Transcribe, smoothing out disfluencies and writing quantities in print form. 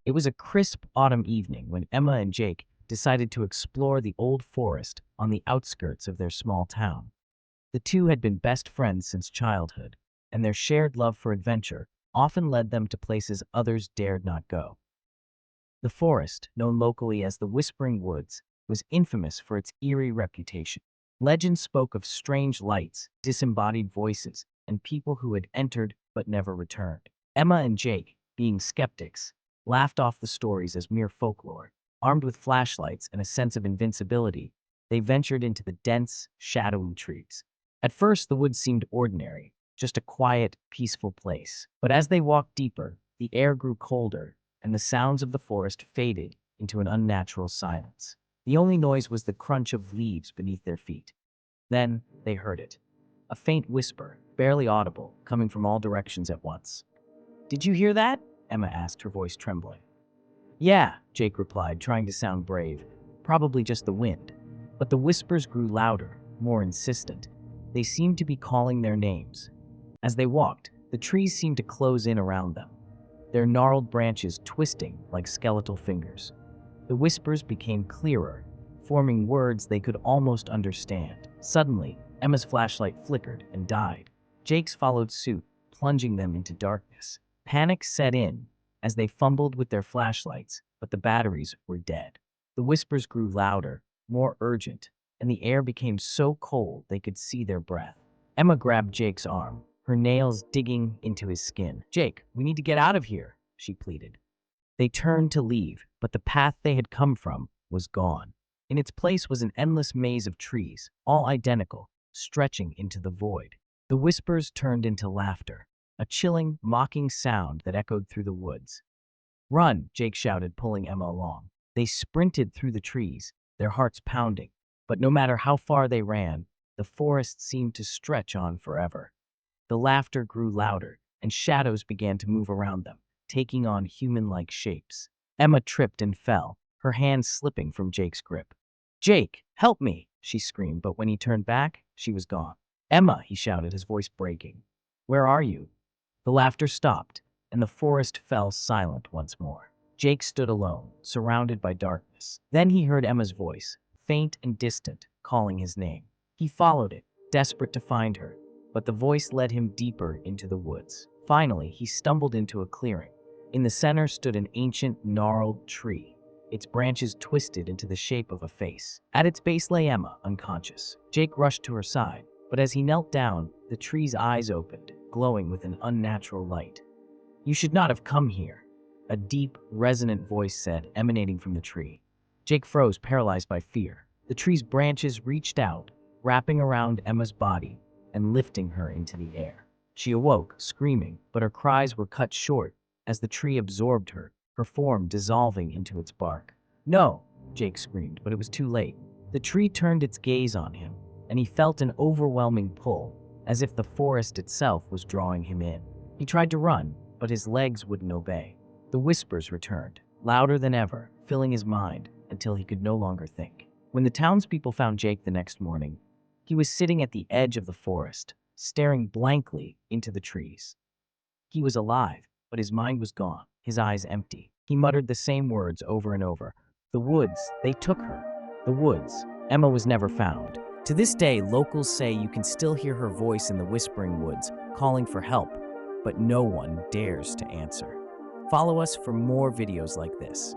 It was a crisp autumn evening when Emma and Jake decided to explore the old forest on the outskirts of their small town. The two had been best friends since childhood, and their shared love for adventure often led them to places others dared not go. The forest, known locally as the Whispering Woods, was infamous for its eerie reputation. Legends spoke of strange lights, disembodied voices, and people who had entered but never returned. Emma and Jake, being skeptics, laughed off the stories as mere folklore. Armed with flashlights and a sense of invincibility, they ventured into the dense, shadowy trees. At first, the woods seemed ordinary, just a quiet, peaceful place. But as they walked deeper, the air grew colder, and the sounds of the forest faded into an unnatural silence. The only noise was the crunch of leaves beneath their feet. Then they heard it. A faint whisper, barely audible, coming from all directions at once. "Did you hear that?" Emma asked, her voice trembling. "Yeah," Jake replied, trying to sound brave. "Probably just the wind." But the whispers grew louder, more insistent. They seemed to be calling their names. As they walked, the trees seemed to close in around them, their gnarled branches twisting like skeletal fingers. The whispers became clearer, forming words they could almost understand. Suddenly, Emma's flashlight flickered and died. Jake's followed suit, plunging them into darkness. Panic set in as they fumbled with their flashlights, but the batteries were dead. The whispers grew louder, more urgent, and the air became so cold they could see their breath. Emma grabbed Jake's arm, her nails digging into his skin. "Jake, we need to get out of here," she pleaded. They turned to leave, but the path they had come from was gone. In its place was an endless maze of trees, all identical, stretching into the void. The whispers turned into laughter, a chilling, mocking sound that echoed through the woods. "Run!" Jake shouted, pulling Emma along. They sprinted through the trees, their hearts pounding. But no matter how far they ran, the forest seemed to stretch on forever. The laughter grew louder, and shadows began to move around them, taking on human-like shapes. Emma tripped and fell, her hands slipping from Jake's grip. "Jake, help me!" she screamed, but when he turned back, she was gone. "Emma!" he shouted, his voice breaking. "Where are you?" The laughter stopped, and the forest fell silent once more. Jake stood alone, surrounded by darkness. Then he heard Emma's voice, faint and distant, calling his name. He followed it, desperate to find her, but the voice led him deeper into the woods. Finally, he stumbled into a clearing. In the center stood an ancient, gnarled tree, its branches twisted into the shape of a face. At its base lay Emma, unconscious. Jake rushed to her side, but as he knelt down, the tree's eyes opened, glowing with an unnatural light. "You should not have come here," a deep, resonant voice said, emanating from the tree. Jake froze, paralyzed by fear. The tree's branches reached out, wrapping around Emma's body and lifting her into the air. She awoke, screaming, but her cries were cut short as the tree absorbed her, her form dissolving into its bark. "No!" Jake screamed, but it was too late. The tree turned its gaze on him, and he felt an overwhelming pull, as if the forest itself was drawing him in. He tried to run, but his legs wouldn't obey. The whispers returned, louder than ever, filling his mind until he could no longer think. When the townspeople found Jake the next morning, he was sitting at the edge of the forest, staring blankly into the trees. He was alive, but his mind was gone, his eyes empty. He muttered the same words over and over. "The woods, they took her. The woods." Emma was never found. To this day, locals say you can still hear her voice in the Whispering Woods, calling for help, but no one dares to answer. Follow us for more videos like this.